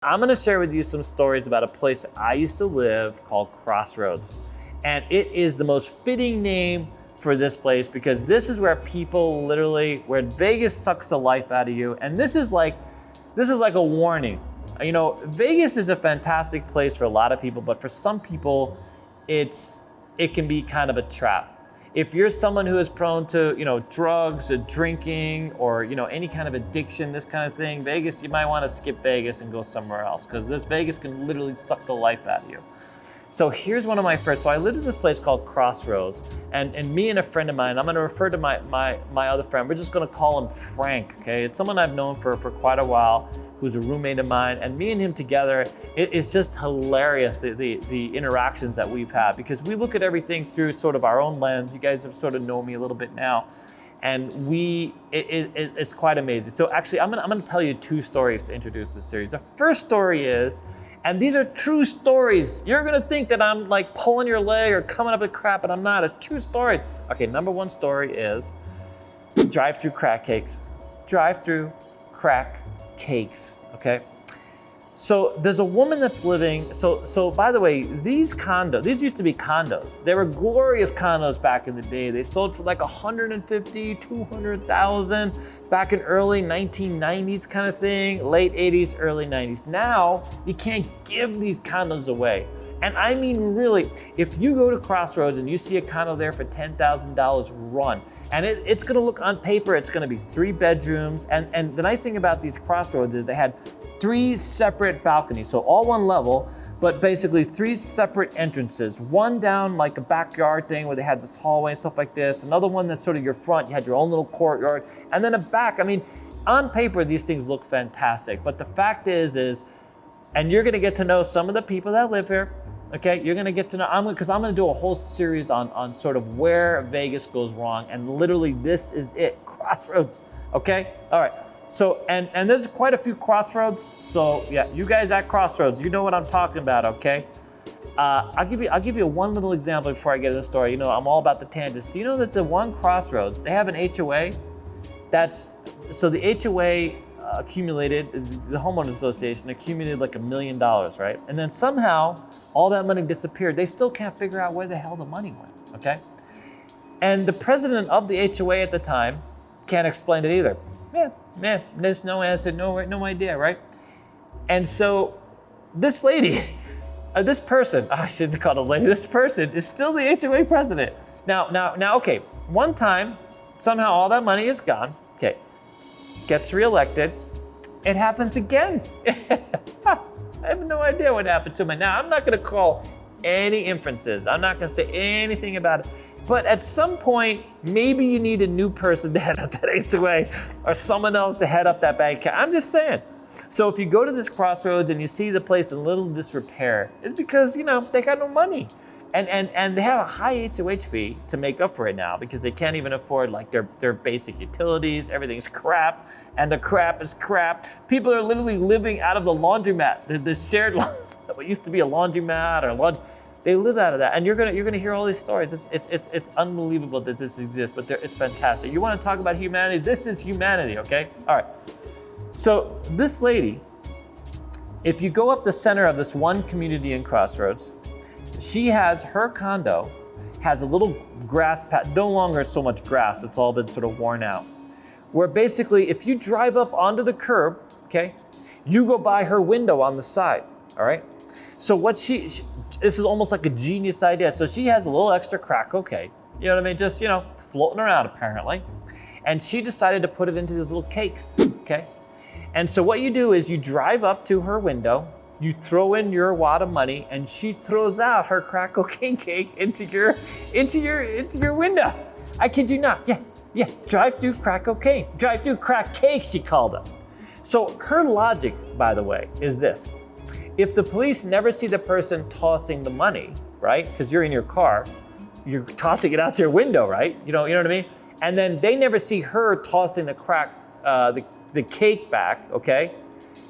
I'm gonna share with you some stories about a place I used to live called Crossroads. And it is the most fitting name for this place because this is where people literally, where Vegas sucks the life out of you. And this is like a warning. You know, Vegas is a fantastic place for a lot of people, but for some people, it can be kind of a trap. If you're someone who is prone to, drugs or drinking or, any kind of addiction, this kind of thing, Vegas, you might want to skip Vegas and go somewhere else because this Vegas can literally suck the life out of you. So here's one of my first. So I lived in this place called Crossroads, and me and a friend of mine, I'm going to refer to my other friend. We're just going to call him Frank, okay? It's someone I've known for quite a while, who's a roommate of mine, and me and him together, it's just hilarious, the interactions that we've had, because we look at everything through sort of our own lens. You guys have sort of known me a little bit now, and it's quite amazing. So actually, I'm gonna tell you two stories to introduce this series. The first story is, and these are true stories. You're gonna think that I'm like pulling your leg or coming up with crap, but I'm not. It's true stories. Okay, number one story is drive-through crack cakes. Drive-through crack cakes, okay? So there's a woman that's living, so by the way, these used to be condos. They were glorious condos back in the day. They sold for like 150, 200,000 back in early 1990s kind of thing, late 80s, early 90s. Now, you can't give these condos away. And I mean, really, if you go to Crossroads and you see a condo there for $10,000, run. And it's gonna look on paper, it's gonna be 3 bedrooms. And the nice thing about these Crossroads is they had 3 separate balconies, so all one level, but basically 3 separate entrances. One down like a backyard thing where they had this hallway and stuff like this. Another one that's sort of your front, you had your own little courtyard. And then a back, I mean, on paper, these things look fantastic. But the fact is, and you're gonna get to know some of the people that live here, okay? You're gonna get to know, because I'm gonna do a whole series on sort of where Vegas goes wrong, and literally this is it, Crossroads, okay? All right, so, and there's quite a few Crossroads, so yeah, you guys at Crossroads, you know what I'm talking about, okay? I'll give you one little example before I get into the story. You know, I'm all about the tangents. Do you know that the one Crossroads, they have an HOA? So the HOA accumulated, the homeowners association accumulated like $1 million, right? And then somehow all that money disappeared. They still can't figure out where the hell the money went, okay? And the president of the HOA at the time can't explain it either. Man, there's no answer, no idea, right? And so this lady, this person, I shouldn't call it a lady, this person is still the HOA president. Now, okay, one time, somehow all that money is gone, okay, gets reelected, it happens again. I have no idea what happened to him. Now, I'm not gonna call any inferences. I'm not gonna say anything about it. But at some point, maybe you need a new person to head up that HOA or someone else to head up that bank account. I'm just saying. So if you go to this Crossroads and you see the place in a little disrepair, it's because, they got no money. And they have a high HOH fee to make up for it now because they can't even afford like their basic utilities. Everything's crap, and the crap is crap. People are literally living out of the laundromat, the shared what used to be a laundromat or laundry. They live out of that, and you're gonna hear all these stories. It's unbelievable that this exists, but it's fantastic. You want to talk about humanity? This is humanity, okay? All right. So this lady, if you go up the center of this one community in Crossroads, her condo has a little grass patch, no longer so much grass, it's all been sort of worn out, where basically if you drive up onto the curb, okay, you go by her window on the side, all right? So this is almost like a genius idea. So she has a little extra crack cocaine, you know what I mean? Just, floating around apparently. And she decided to put it into these little cakes, okay? And so what you do is you drive up to her window, you throw in your wad of money, and she throws out her crack cocaine cake into your window. I kid you not. Yeah. Drive-through crack cocaine. Drive-through crack cake, she called them. So her logic, by the way, is this. If the police never see the person tossing the money, right? Because you're in your car, you're tossing it out your window, right? You know what I mean? And then they never see her tossing the crack, the cake back, okay?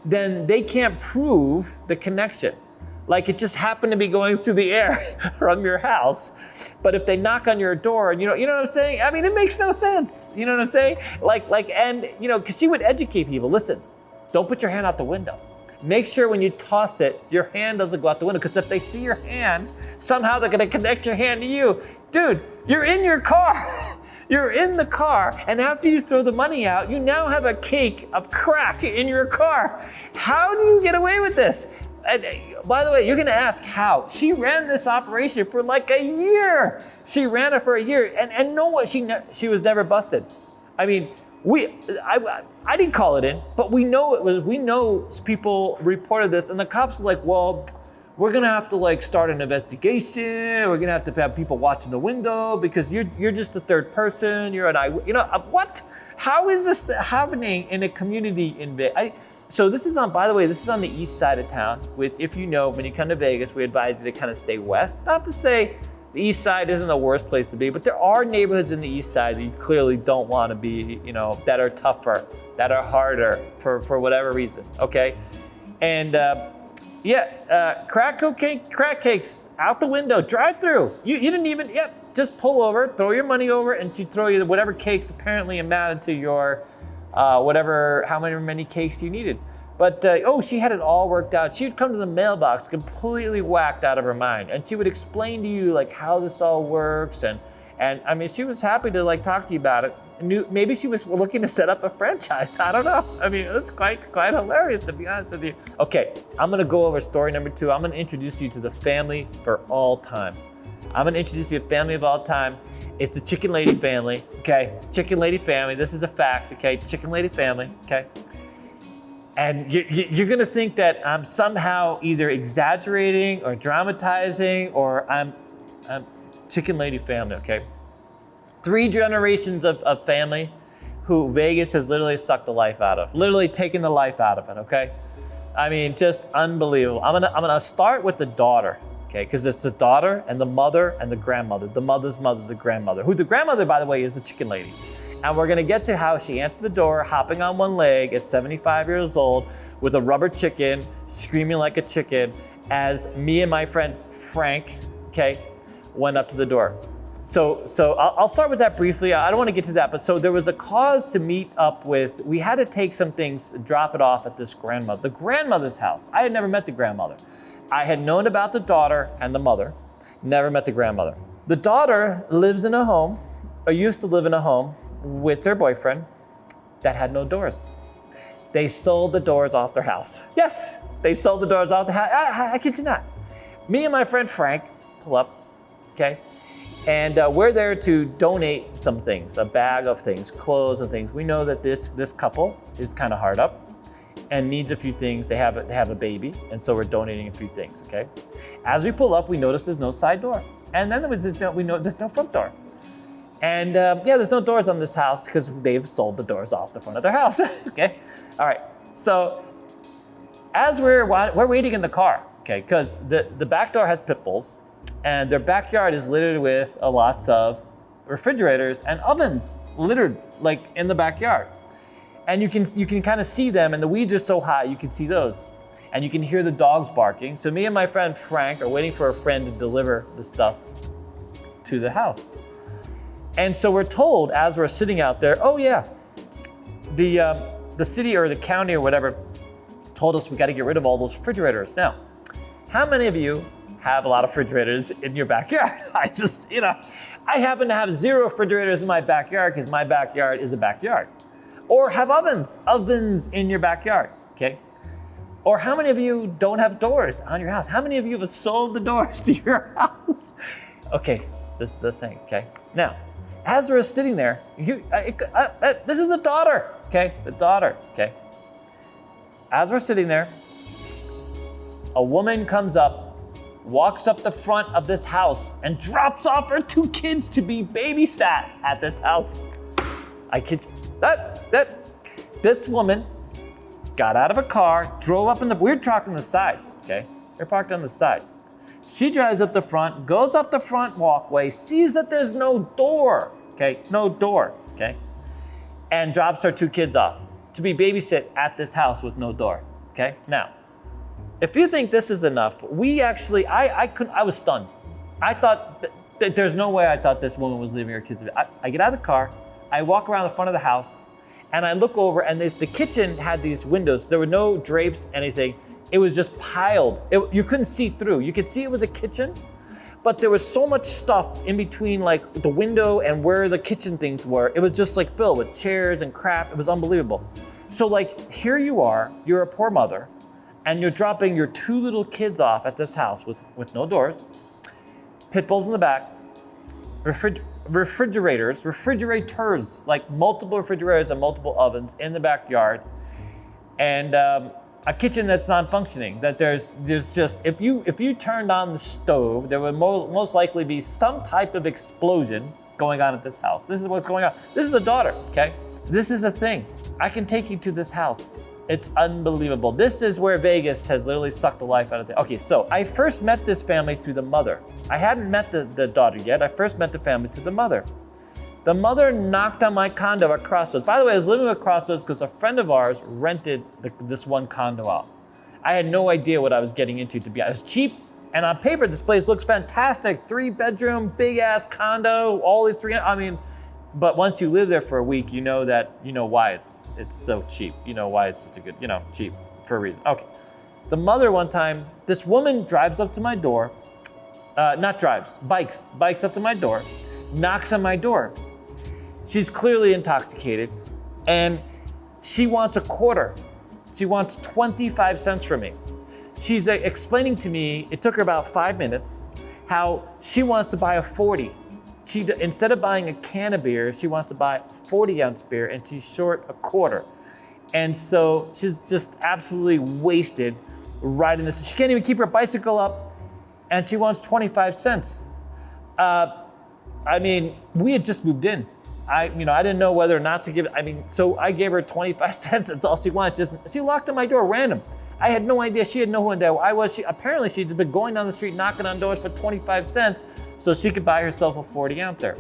Then they can't prove the connection. Like it just happened to be going through the air from your house. But if they knock on your door, you know what I'm saying? I mean, it makes no sense. You know what I'm saying? Because she would educate people. Listen, don't put your hand out the window. make sure when you toss it, your hand doesn't go out the window, because if they see your hand, somehow they're gonna connect your hand to you. Dude, you're in your car. You're in the car, and after you throw the money out, you now have a cake of crack in your car. How do you get away with this? And by the way, you're gonna ask how. She ran this operation for like a year. She ran it for a year, and no one, she was never busted. I mean, I didn't call it in, but we know people reported this, and the cops are like, well, we're gonna have to like start an investigation. We're gonna have to have people watching the window because you're just a third person. You're an what? How is this happening in a community in Vegas? So this is on, by the way, this is on the east side of town, which, if you know, when you come to Vegas, we advise you to kind of stay west. Not to say the east side isn't the worst place to be, but there are neighborhoods in the east side that you clearly don't want to be, that are tougher, that are harder for whatever reason, okay? And crack cocaine, crack cakes, out the window, drive through. You didn't even, just pull over, throw your money over, and she throw you whatever cakes apparently amounted to your, how many cakes you needed. But, she had it all worked out. She would come to the mailbox completely whacked out of her mind. And she would explain to you like how this all works. And I mean, she was happy to like talk to you about it. Maybe she was looking to set up a franchise. I don't know. I mean, it's quite hilarious, to be honest with you. Okay, I'm gonna go over story number 2. I'm gonna introduce you to the family for all time. I'm gonna introduce you to family of all time. It's the Chicken Lady family, okay? Chicken Lady family, this is a fact, okay? Chicken Lady family, okay? And you're gonna think that I'm somehow either exaggerating or dramatizing, or I'm Chicken Lady family, okay? 3 generations of family who Vegas has literally sucked the life out of, literally taken the life out of it, okay? I mean, just unbelievable. I'm gonna start with the daughter, okay? Because it's the daughter and the mother and the grandmother, the mother's mother, the grandmother, who the grandmother, by the way, is the Chicken Lady. And we're gonna get to how she answered the door, hopping on one leg at 75 years old with a rubber chicken, screaming like a chicken, as me and my friend Frank, okay, went up to the door. So I'll start with that briefly. I don't wanna get to that, but so there was a cause to meet up with. We had to take some things, drop it off at this the grandmother's house. I had never met the grandmother. I had known about the daughter and the mother, never met the grandmother. The daughter lives in a home, or used to live in a home, with their boyfriend that had no doors. They sold the doors off their house. Yes, they sold the doors off the house. I kid you not. Me and my friend Frank pull up, okay? And we're there to donate some things, a bag of things, clothes and things. We know that this couple is kind of hard up and needs a few things. They have a baby, and so we're donating a few things, okay? As we pull up, we notice there's no side door. And then we know there's no front door. And there's no doors on this house because they've sold the doors off the front of their house, okay? All right, so as we're waiting in the car, okay, because the back door has pit bulls, and their backyard is littered with lots of refrigerators and ovens littered like in the backyard. And you can kind of see them, and the weeds are so high, you can see those. And you can hear the dogs barking. So me and my friend Frank are waiting for a friend to deliver the stuff to the house. And so we're told as we're sitting out there, oh yeah, the city or the county or whatever told us we got to get rid of all those refrigerators. Now, how many of you have a lot of refrigerators in your backyard? I happen to have 0 refrigerators in my backyard because my backyard is a backyard. Or have ovens in your backyard, okay? Or how many of you don't have doors on your house? How many of you have sold the doors to your house? Okay, this is the thing, okay? Now, as we're sitting there, this is the daughter, okay? The daughter, okay? As we're sitting there, a woman comes up, walks up the front of this house, and drops off her 2 kids to be babysat at this house. I kid you. This woman got out of a car, drove up we're parked on the side, okay? We're parked on the side. She drives up the front, goes up the front walkway, sees that there's no door, okay? No door, okay? And drops her 2 kids off to be babysit at this house with no door, okay? Now, if you think this is enough, I was stunned. I thought, there's no way I thought this woman was leaving her kids. I get out of the car, I walk around the front of the house, and I look over, and the kitchen had these windows. There were no drapes, anything. It was just piled. You couldn't see through. You could see it was a kitchen, but there was so much stuff in between like the window and where the kitchen things were. It was just like filled with chairs and crap. It was unbelievable. So like here you are, you're a poor mother, and you're dropping your 2 little kids off at this house with no doors, pit bulls in the back, refrigerators, like multiple refrigerators and multiple ovens in the backyard, and a kitchen that's non-functioning. That there's just, if you turned on the stove, there would most likely be some type of explosion going on at this house. This is what's going on. This is a daughter, okay? This is a thing. I can take you to this house. It's unbelievable. This is where Vegas has literally sucked the life out of it. Okay, so I first met this family through the mother. I hadn't met the daughter yet. I first met the family through the mother. The mother knocked on my condo at Crossroads. By the way, I was living at Crossroads because a friend of ours rented this one condo out. I had no idea what I was getting into, to be honest. It was cheap, and on paper, this place looks fantastic. 3-bedroom, big ass condo, all these but once you live there for a week, you know why it's so cheap. You know why it's such a good, cheap for a reason. Okay. The mother one time, this woman drives up to my door, bikes up to my door, knocks on my door. She's clearly intoxicated, and she wants a quarter. She wants 25 cents from me. She's explaining to me, it took her about 5 minutes, how she wants to buy a 40. Instead of buying a can of beer, she wants to buy 40-ounce beer, and she's short a quarter. And so she's just absolutely wasted riding this. She can't even keep her bicycle up, and she wants 25 cents. We had just moved in. I didn't know whether or not to give it. So I gave her 25 cents. That's all she wanted. She locked on my door random. I had no idea. She had no idea who I was. Apparently she'd been going down the street knocking on doors for 25 cents so she could buy herself a 40-ouncer.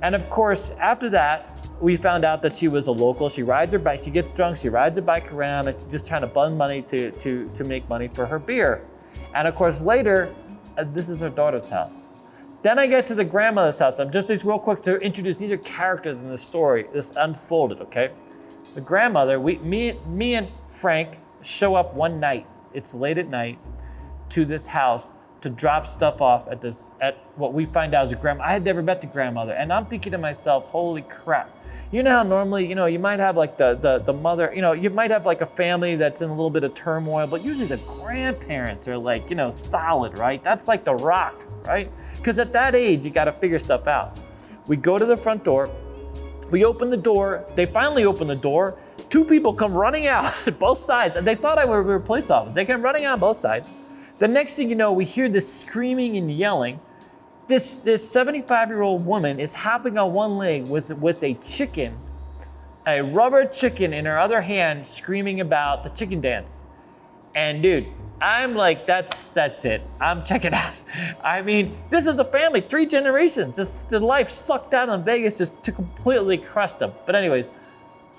And of course, after that, we found out that she was a local. She rides her bike. She gets drunk. She rides her bike around, and she's just trying to bun money to make money for her beer. And of course, later, this is her daughter's house. Then I get to the grandmother's house. I'm just real quick to introduce, these are characters in this story. This unfolded, okay? The grandmother, me and Frank show up one night. It's late at night to this house to drop stuff off at what we find out is a grandma. I had never met the grandmother, and I'm thinking to myself, holy crap. You know how normally, you might have like the mother, you might have like a family that's in a little bit of turmoil, but usually the grandparents are like, solid, right? That's like the rock, right? Because at that age, you got to figure stuff out. We go to the front door. We open the door. They finally open the door. 2 people come running out both sides, and they thought we were police officers. They came running out both sides. The next thing you know, we hear this screaming and yelling. This 75-year-old woman is hopping on one leg with a chicken, a rubber chicken in her other hand, screaming about the chicken dance. And dude, I'm like, that's it. I'm checking out. This is the family, 3 generations. Just the life sucked out in Vegas just to completely crush them. But anyways,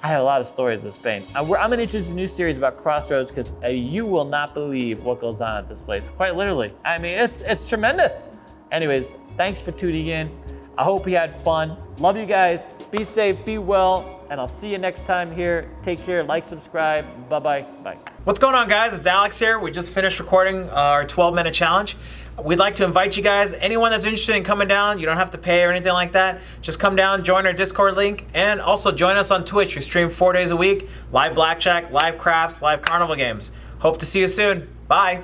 I have a lot of stories of Spain. I'm going to introduce a new series about Crossroads because you will not believe what goes on at this place. Quite literally. It's tremendous. Anyways, thanks for tuning in. I hope you had fun. Love you guys. Be safe, be well, and I'll see you next time here. Take care, like, subscribe. Bye-bye. Bye. What's going on, guys? It's Alex here. We just finished recording our 12-minute challenge. We'd like to invite you guys, anyone that's interested in coming down, you don't have to pay or anything like that. Just come down, join our Discord link, and also join us on Twitch. We stream 4 days a week, live blackjack, live craps, live carnival games. Hope to see you soon. Bye.